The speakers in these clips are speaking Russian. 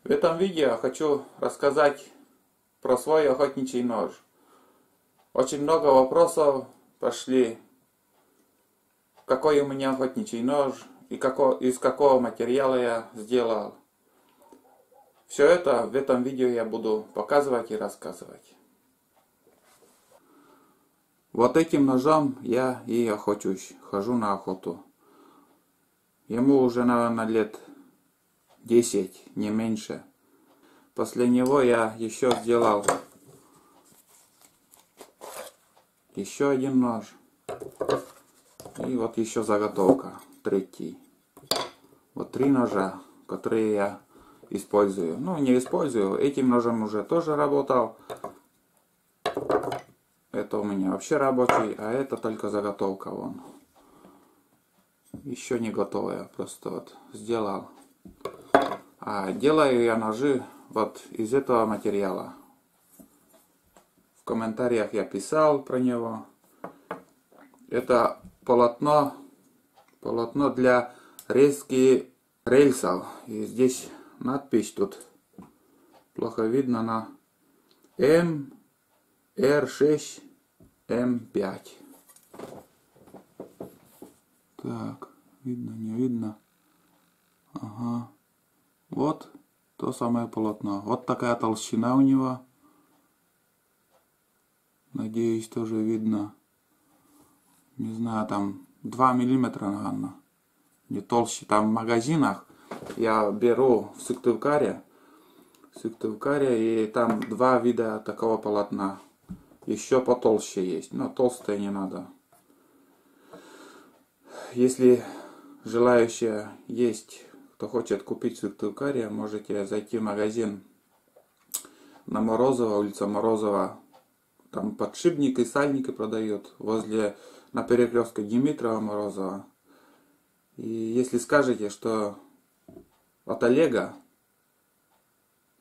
В этом видео хочу рассказать про свой охотничий нож. Очень много вопросов пошли, какой у меня охотничий нож и из какого материала я сделал. Все это в этом видео я буду показывать и рассказывать. Вот этим ножом я и охочусь, хожу на охоту. Ему уже, наверное, лет 10, не меньше. После него я еще сделал еще один нож. И вот еще заготовка, третий. Вот 3 ножа, которые я использую. Ну, не использую, этим ножом уже тоже работал. Это у меня вообще рабочий, а это только заготовка вон. Еще не готовая, просто вот сделал. А делаю я ножи вот из этого материала. В комментариях я писал про него. Это полотно для резки рельсов. И здесь надпись тут плохо видно на МР6М5. Так, видно, не видно. Ага. Вот то самое полотно. Вот такая толщина у него. Надеюсь, тоже видно. Не знаю, там 2 миллиметра, наверное. Не толще. Там в магазинах я беру в Сыктывкаре, и там 2 вида такого полотна. Еще потолще есть, но толстое не надо. Если желающие есть, кто хочет купить в Сыктывкаре, можете зайти в магазин на Морозова, улица Морозова. Там подшипники и сальники продают на перекрестке Димитрова Морозова. И если скажете, что от Олега,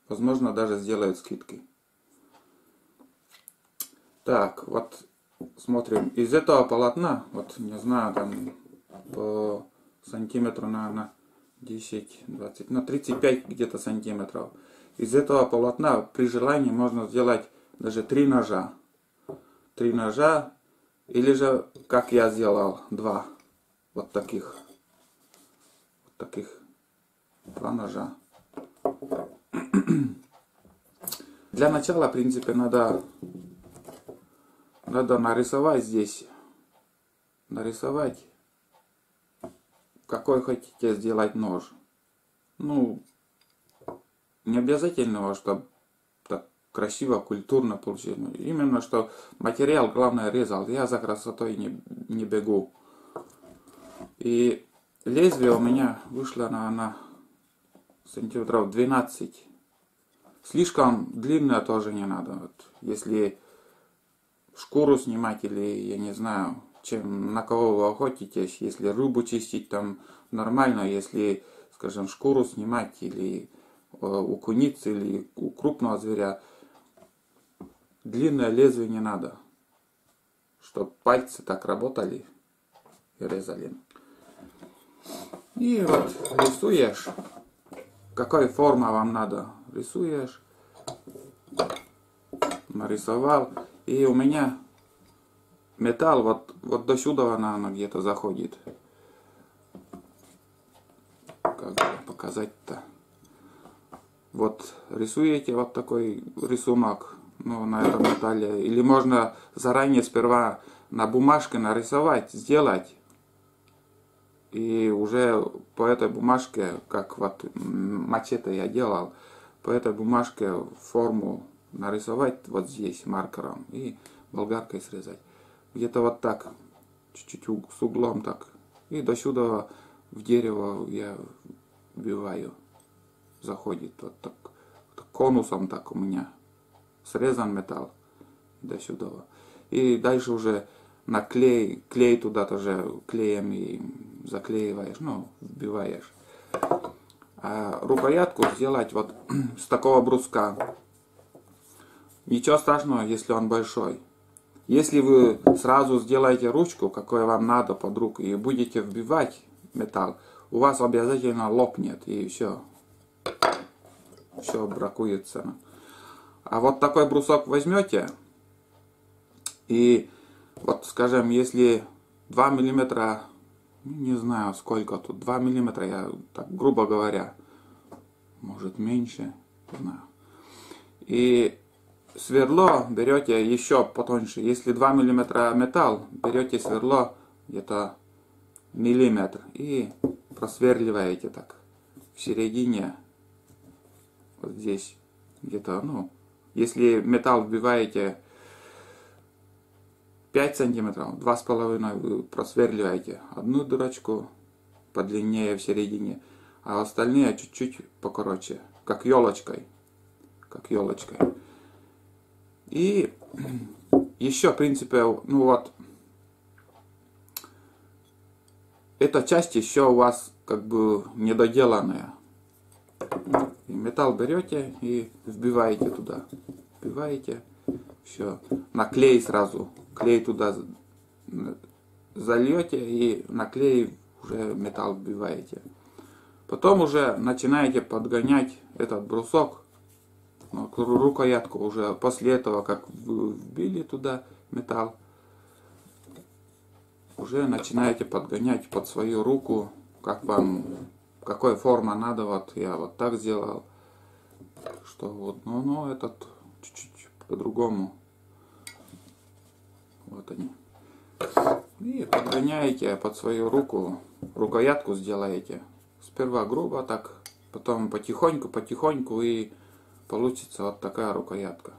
возможно, даже сделают скидки. Так, вот смотрим. Из этого полотна, вот не знаю, там по сантиметру, наверное, 10, 20, на 35 где-то сантиметров. Из этого полотна при желании можно сделать даже 3 ножа. 3 ножа, или же, как я сделал, 2. Вот таких. 2 ножа. Для начала, в принципе, надо нарисовать здесь. Нарисовать, какой хотите сделать нож. Ну, не обязательно, чтобы так красиво, культурно получилось. Именно, что материал, главное, резал. Я за красотой не бегу. И лезвие у меня вышло, наверное, сантиметров 12. Слишком длинное тоже не надо. Вот, если шкуру снимать или, я не знаю, на кого вы охотитесь, если рыбу чистить, там нормально, если, скажем, шкуру снимать или у куницы, или у крупного зверя, длинное лезвие не надо, чтобы пальцы так работали и резали. И вот рисуешь, какой форма вам надо, рисуешь, нарисовал, и у меня металл вот до сюда, наверное, где-то заходит. Как показать-то? Вот рисуете вот такой рисунок, ну, на этом металле. Или можно заранее сперва на бумажке нарисовать, сделать. И уже по этой бумажке, как вот мачете я делал, по этой бумажке форму нарисовать вот здесь маркером и болгаркой срезать. Где-то вот так, чуть-чуть с углом так. И до сюда в дерево я вбиваю. Заходит вот так, конусом так у меня. Срезан металл до сюда. И дальше уже на клей туда тоже клеем и заклеиваешь, ну, вбиваешь. А рукоятку сделать вот с такого бруска. Ничего страшного, если он большой. Если вы сразу сделаете ручку, какой вам надо под руку, и будете вбивать металл, у вас обязательно лопнет, и все. все бракуется. А вот такой брусок возьмете, и вот, скажем, если 2 миллиметра, не знаю сколько тут, 2 миллиметра, я так грубо говоря, может меньше, не знаю. И сверло берете еще потоньше. Если 2 миллиметра металл, берете сверло где-то миллиметр и просверливаете так в середине, вот здесь где-то, ну, если металл вбиваете 5 сантиметров, 2,5 вы просверливаете одну дырочку подлиннее в середине, а остальные чуть-чуть покороче, как елочкой. Как елочкой. И еще, в принципе, ну вот, эта часть еще у вас как бы недоделанная. И металл берете и вбиваете туда. Вбиваете, все, на клей сразу. Клей туда зальете и на клей уже металл вбиваете. Потом уже начинаете подгонять этот брусок, ну, рукоятку уже после этого, как вы вбили туда металл, уже начинаете подгонять под свою руку, как вам, какой форма надо. Вот я вот так сделал, что вот, ну этот чуть-чуть по-другому. Вот они. И подгоняете под свою руку, рукоятку сделаете. Сперва грубо так, потом потихоньку и получится вот такая рукоятка.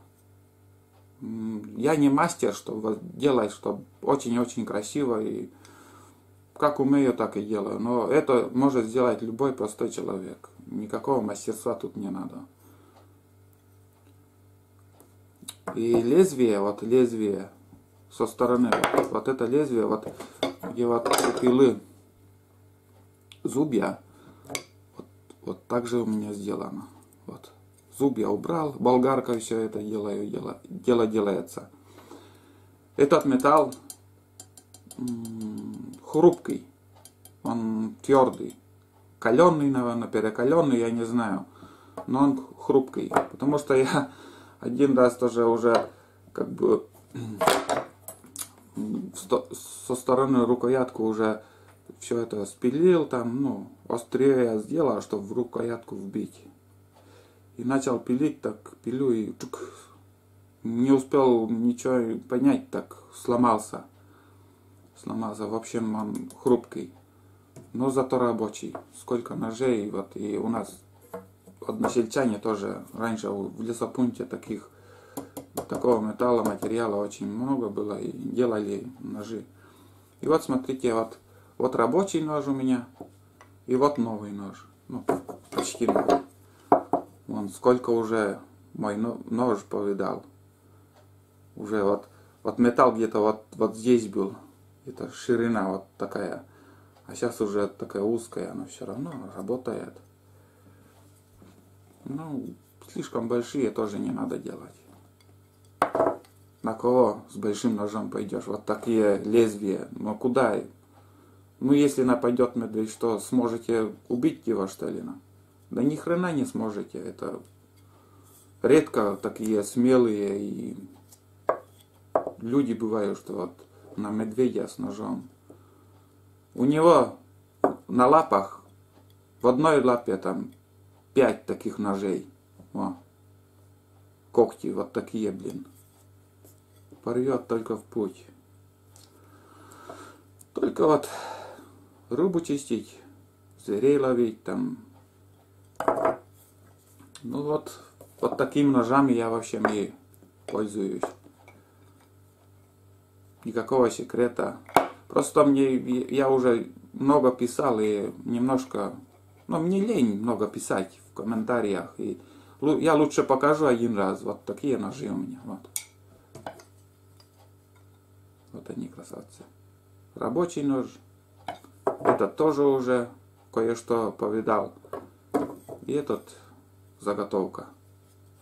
Я не мастер, чтобы делать, чтобы очень-очень красиво, и как умею, так и делаю. Но это может сделать любой простой человек. Никакого мастерства тут не надо. И лезвие, вот лезвие со стороны, вот это лезвие, вот где вот у пилы зубья, вот так же у меня сделано. Вот. Зубья убрал, болгаркой все это дело делается. Этот металл хрупкий, он твердый, каленый, наверное, перекаленный, я не знаю, но он хрупкий, потому что я один раз тоже уже как бы со стороны рукоятку уже все это спилил, там, ну, острее я сделал, чтобы в рукоятку вбить. И начал пилить, так пилю и чук, не успел ничего понять, так сломался. Сломался, в общем, он хрупкий, но зато рабочий. Сколько ножей, вот, и у нас односельчане тоже раньше в лесопункте такого металла, материала очень много было, и делали ножи. И вот смотрите, вот рабочий нож у меня, и вот новый нож, ну, почти новый. Вон сколько уже мой нож повидал. Уже вот металл где-то вот здесь был, это ширина вот такая, а сейчас уже такая узкая, но все равно работает. Ну, слишком большие тоже не надо делать. На кого с большим ножом пойдешь? Вот такие лезвия. Ну куда? Ну если нападет медведь, что сможете убить его, что ли? Да ни хрена не сможете. Это редко такие смелые и люди бывают, что вот на медведя с ножом. У него на лапах, в одной лапе там 5 таких ножей. О, когти вот такие, блин. Порвет только в путь. Только вот рыбу чистить, зверей ловить там. Ну вот такими ножами я вообще и пользуюсь. Никакого секрета. Просто я уже много писал и немножко, ну мне лень много писать в комментариях. И я лучше покажу один раз. Вот такие ножи у меня. Вот. Вот они, красавцы. Рабочий нож. Этот тоже уже кое-что повидал. И этот заготовка.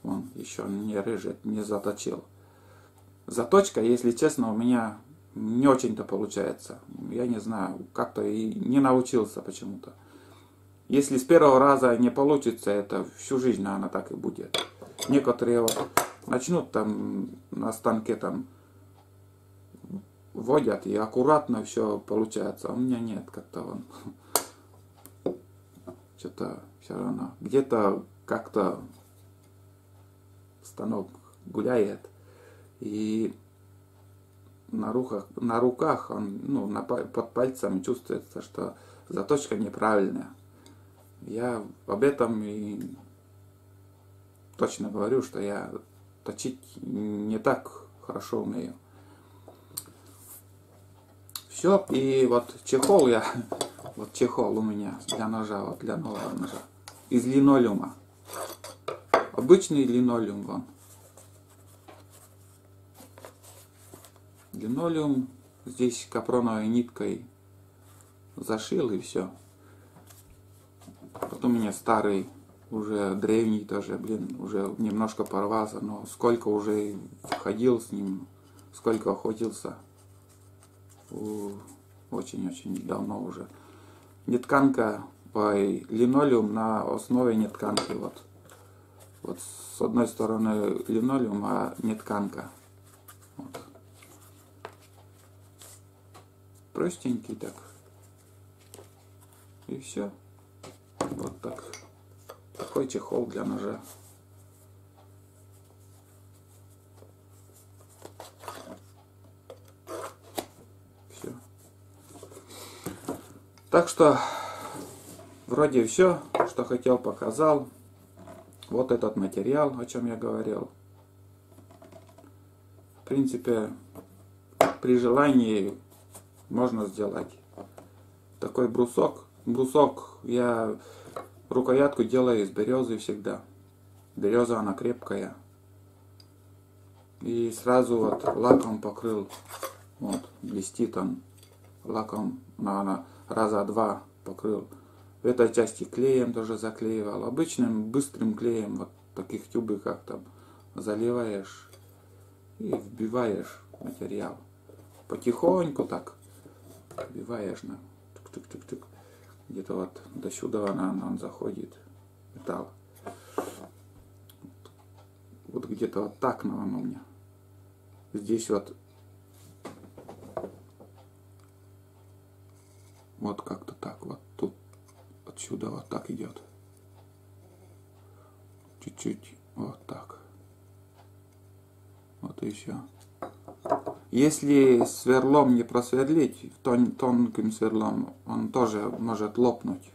Он еще не режет, не заточил. Заточка, если честно, у меня не очень-то получается. Я не знаю, как-то и не научился почему-то. Если с первого раза не получится, это всю жизнь, наверное, так и будет. Некоторые вот начнут там на станке там водят и аккуратно все получается. А у меня нет, как-то он что-то все равно. Где-то как-то станок гуляет. И на руках он, ну, под пальцами чувствуется, что заточка неправильная. Я об этом и точно говорю, что я точить не так хорошо умею. Все, и вот чехол вот чехол у меня для ножа, вот для нового ножа. Из линолеума. Обычный линолеум вон. Линолеум здесь капроновой ниткой зашил и все. Потом у меня старый, уже древний тоже, блин, уже немножко порвался, но сколько уже ходил с ним, сколько охотился. Очень-очень давно уже. Нетканка, линолеум на основе нетканки. Вот с одной стороны линолеум, а нетканка. Вот. Простенький так. И все. Вот так. Такой чехол для ножа. Все. Так что вроде все, что хотел, показал. Вот этот материал, о чем я говорил. В принципе, при желании можно сделать такой брусок. Брусок я рукоятку делаю из березы всегда. Береза, она крепкая. И сразу вот лаком покрыл. Вот, блестит он. Лаком, наверное, раза два покрыл. В этой части клеем тоже заклеивал. Обычным быстрым клеем, вот таких тюбиках там заливаешь и вбиваешь материал. Потихоньку так вбиваешь на тык-тык-тык-тык. Где-то вот до сюда он заходит, металл. Вот где-то вот так, наверное, у меня. Здесь вот как-то так, вот тут отсюда вот так идет. Чуть-чуть вот так. Вот и все. Если сверлом не просверлить, тонким сверлом, он тоже может лопнуть.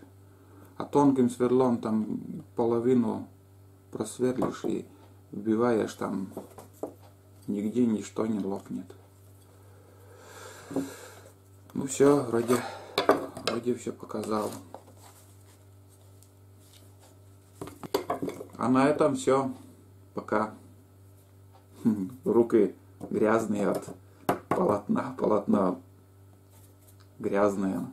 А тонким сверлом там половину просверлишь и вбиваешь, там нигде ничто не лопнет. Ну все, вроде все показал. А на этом все. Пока. Руки грязные от полотна грязные.